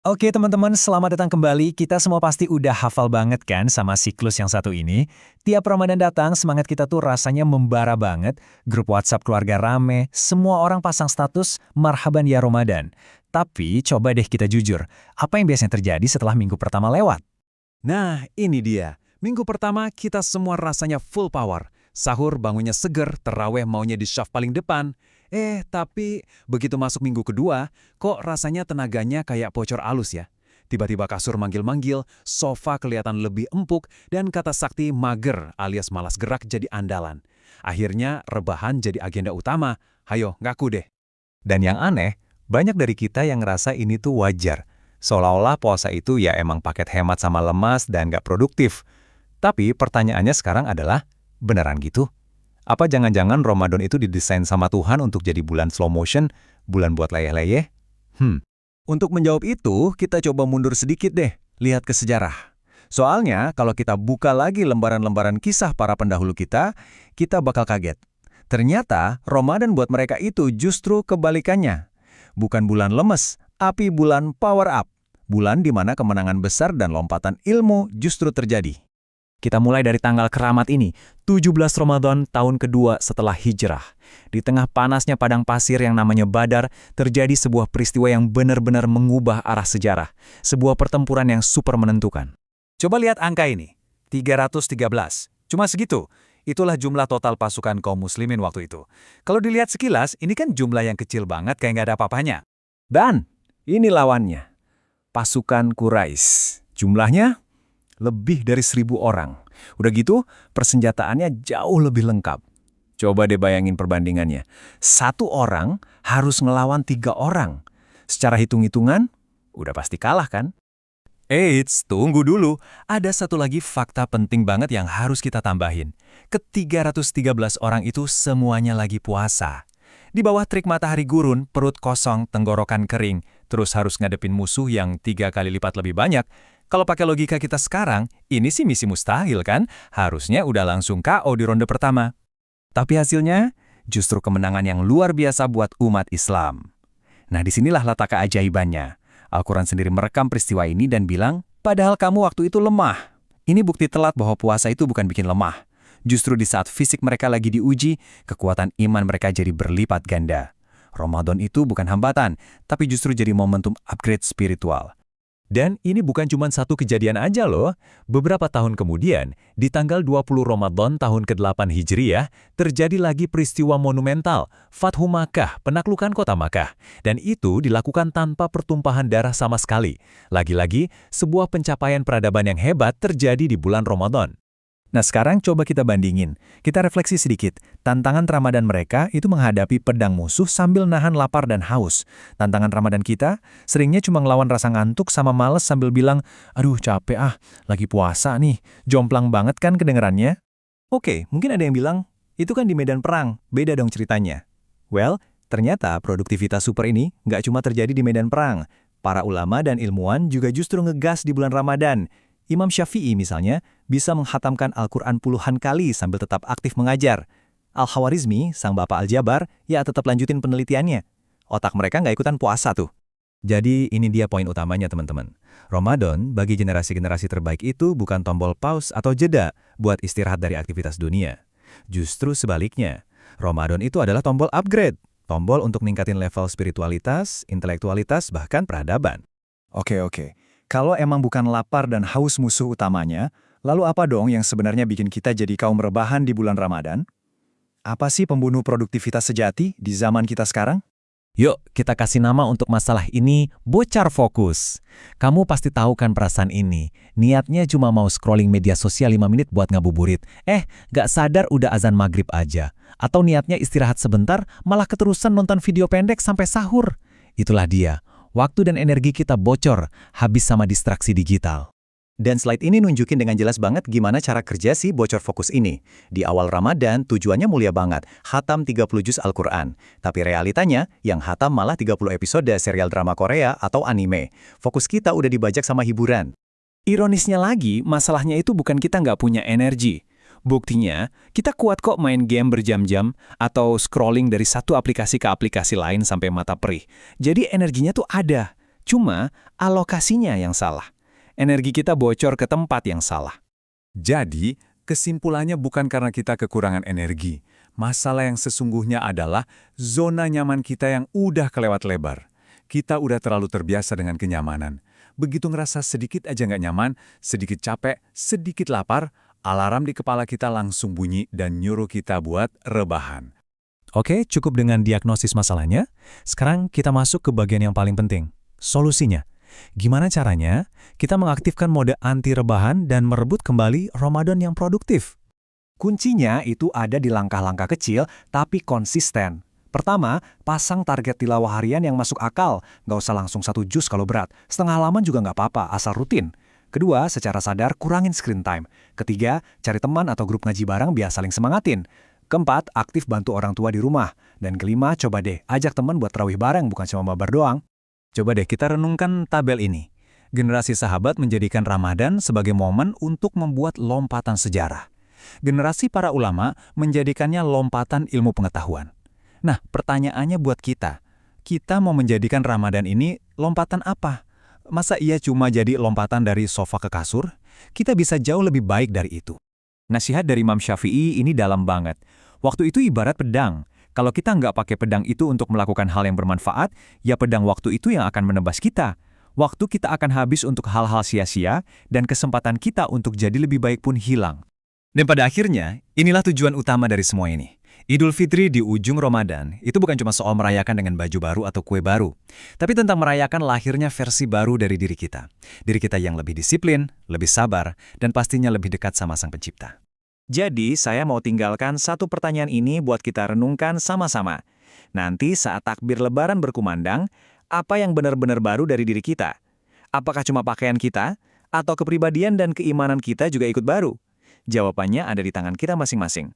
Oke teman-teman, selamat datang kembali. Kita semua pasti udah hafal banget kan sama siklus yang satu ini. Tiap Ramadan datang, semangat kita tuh rasanya membara banget. Grup WhatsApp keluarga rame, semua orang pasang status marhaban ya Ramadan. Tapi coba deh kita jujur, apa yang biasanya terjadi setelah minggu pertama lewat? Nah, ini dia. Minggu pertama kita semua rasanya full power. Sahur bangunnya seger, terawih maunya di syaf paling depan. Tapi begitu masuk minggu kedua, kok rasanya tenaganya kayak bocor alus ya? Tiba-tiba kasur manggil-manggil, sofa kelihatan lebih empuk, dan kata sakti mager alias malas gerak jadi andalan. Akhirnya rebahan jadi agenda utama. Hayo, ngaku deh. Dan yang aneh, banyak dari kita yang ngerasa ini tuh wajar. Seolah-olah puasa itu ya emang paket hemat sama lemas dan gak produktif. Tapi pertanyaannya sekarang adalah, beneran gitu? Apa jangan-jangan Ramadan itu didesain sama Tuhan untuk jadi bulan slow motion, bulan buat leyeh-leyeh? Untuk menjawab itu, kita coba mundur sedikit deh, lihat ke sejarah. Soalnya, kalau kita buka lagi lembaran-lembaran kisah para pendahulu kita bakal kaget. Ternyata, Ramadan buat mereka itu justru kebalikannya. Bukan bulan lemes, tapi bulan power up. Bulan di mana kemenangan besar dan lompatan ilmu justru terjadi. Kita mulai dari tanggal keramat ini, 17 Ramadan tahun kedua setelah hijrah. Di tengah panasnya padang pasir yang namanya Badar, terjadi sebuah peristiwa yang benar-benar mengubah arah sejarah. Sebuah pertempuran yang super menentukan. Coba lihat angka ini, 313. Cuma segitu. Itulah jumlah total pasukan kaum muslimin waktu itu. Kalau dilihat sekilas, ini kan jumlah yang kecil banget kayak nggak ada apa-apanya. Dan ini lawannya, pasukan Quraisy. Jumlahnya lebih dari 1.000 orang. Udah gitu, persenjataannya jauh lebih lengkap. Coba deh bayangin perbandingannya. Satu orang harus ngelawan 3 orang. Secara hitung-hitungan, udah pasti kalah kan? Eits, tunggu dulu. Ada satu lagi fakta penting banget yang harus kita tambahin. Ke-313 orang itu semuanya lagi puasa. Di bawah terik matahari gurun, perut kosong, tenggorokan kering, terus harus ngadepin musuh yang 3 kali lipat lebih banyak. Kalau pakai logika kita sekarang, ini sih misi mustahil kan? Harusnya udah langsung KO di ronde pertama. Tapi hasilnya, justru kemenangan yang luar biasa buat umat Islam. Nah, disinilah letak keajaibannya. Al-Quran sendiri merekam peristiwa ini dan bilang, padahal kamu waktu itu lemah. Ini bukti telat bahwa puasa itu bukan bikin lemah. Justru di saat fisik mereka lagi diuji, kekuatan iman mereka jadi berlipat ganda. Ramadan itu bukan hambatan, tapi justru jadi momentum upgrade spiritual. Dan ini bukan cuma satu kejadian aja loh. Beberapa tahun kemudian, di tanggal 20 Ramadan tahun ke-8 Hijriah, terjadi lagi peristiwa monumental, Fathu Makkah, penaklukan kota Makkah. Dan itu dilakukan tanpa pertumpahan darah sama sekali. Lagi-lagi, sebuah pencapaian peradaban yang hebat terjadi di bulan Ramadan. Nah sekarang coba kita bandingin. Kita refleksi sedikit. Tantangan Ramadan mereka itu menghadapi pedang musuh sambil nahan lapar dan haus. Tantangan Ramadan kita seringnya cuma ngelawan rasa ngantuk sama males sambil bilang, aduh capek lagi puasa nih. Jomplang banget kan kedengerannya? Oke, mungkin ada yang bilang, itu kan di medan perang, beda dong ceritanya. Well, ternyata produktivitas super ini nggak cuma terjadi di medan perang. Para ulama dan ilmuwan juga justru ngegas di bulan Ramadan. Imam Syafi'i misalnya bisa menghatamkan Al-Quran puluhan kali sambil tetap aktif mengajar. Al-Khawarizmi, sang bapak Al-Jabar, ya tetap lanjutin penelitiannya. Otak mereka nggak ikutan puasa tuh. Jadi ini dia poin utamanya teman-teman. Ramadan bagi generasi-generasi terbaik itu bukan tombol pause atau jeda buat istirahat dari aktivitas dunia. Justru sebaliknya, Ramadan itu adalah tombol upgrade. Tombol untuk ningkatin level spiritualitas, intelektualitas, bahkan peradaban. Oke. Kalau emang bukan lapar dan haus musuh utamanya, lalu apa dong yang sebenarnya bikin kita jadi kaum rebahan di bulan Ramadan? Apa sih pembunuh produktivitas sejati di zaman kita sekarang? Yuk, kita kasih nama untuk masalah ini, bocor fokus. Kamu pasti tahu kan perasaan ini. Niatnya cuma mau scrolling media sosial 5 menit buat ngabuburit. Gak sadar udah azan maghrib aja. Atau niatnya istirahat sebentar, malah keterusan nonton video pendek sampai sahur. Itulah dia. Waktu dan energi kita bocor, habis sama distraksi digital. Dan slide ini nunjukin dengan jelas banget gimana cara kerja si bocor fokus ini. Di awal Ramadan, tujuannya mulia banget, khatam 30 juz Al-Quran. Tapi realitanya, yang khatam malah 30 episode serial drama Korea atau anime. Fokus kita udah dibajak sama hiburan. Ironisnya lagi, masalahnya itu bukan kita nggak punya energi. Buktinya, kita kuat kok main game berjam-jam atau scrolling dari satu aplikasi ke aplikasi lain sampai mata perih. Jadi energinya tuh ada. Cuma alokasinya yang salah. Energi kita bocor ke tempat yang salah. Jadi, kesimpulannya bukan karena kita kekurangan energi. Masalah yang sesungguhnya adalah zona nyaman kita yang udah kelewat lebar. Kita udah terlalu terbiasa dengan kenyamanan. Begitu ngerasa sedikit aja nggak nyaman, sedikit capek, sedikit lapar, alarm di kepala kita langsung bunyi dan nyuruh kita buat rebahan. Oke, cukup dengan diagnosis masalahnya. Sekarang kita masuk ke bagian yang paling penting, solusinya. Gimana caranya kita mengaktifkan mode anti rebahan dan merebut kembali Ramadan yang produktif? Kuncinya itu ada di langkah-langkah kecil tapi konsisten. Pertama, pasang target tilawah harian yang masuk akal. Nggak usah langsung 1 juz kalau berat. Setengah halaman juga nggak apa-apa, asal rutin. Kedua, secara sadar kurangin screen time. Ketiga, cari teman atau grup ngaji bareng biar saling semangatin. Keempat, aktif bantu orang tua di rumah. Dan kelima, coba deh ajak teman buat tarawih bareng, bukan cuma mabar doang. Coba deh kita renungkan tabel ini. Generasi sahabat menjadikan Ramadan sebagai momen untuk membuat lompatan sejarah. Generasi para ulama menjadikannya lompatan ilmu pengetahuan. Nah, pertanyaannya buat kita mau menjadikan Ramadan ini lompatan apa? Masa iya cuma jadi lompatan dari sofa ke kasur? Kita bisa jauh lebih baik dari itu. Nasihat dari Imam Syafi'i ini dalam banget. Waktu itu ibarat pedang. Kalau kita nggak pakai pedang itu untuk melakukan hal yang bermanfaat, ya pedang waktu itu yang akan menebas kita. Waktu kita akan habis untuk hal-hal sia-sia, dan kesempatan kita untuk jadi lebih baik pun hilang. Dan pada akhirnya, inilah tujuan utama dari semua ini. Idul Fitri di ujung Ramadan itu bukan cuma soal merayakan dengan baju baru atau kue baru, tapi tentang merayakan lahirnya versi baru dari diri kita. Diri kita yang lebih disiplin, lebih sabar, dan pastinya lebih dekat sama Sang Pencipta. Jadi, saya mau tinggalkan satu pertanyaan ini buat kita renungkan sama-sama. Nanti saat takbir lebaran berkumandang, apa yang benar-benar baru dari diri kita? Apakah cuma pakaian kita? Atau kepribadian dan keimanan kita juga ikut baru? Jawabannya ada di tangan kita masing-masing.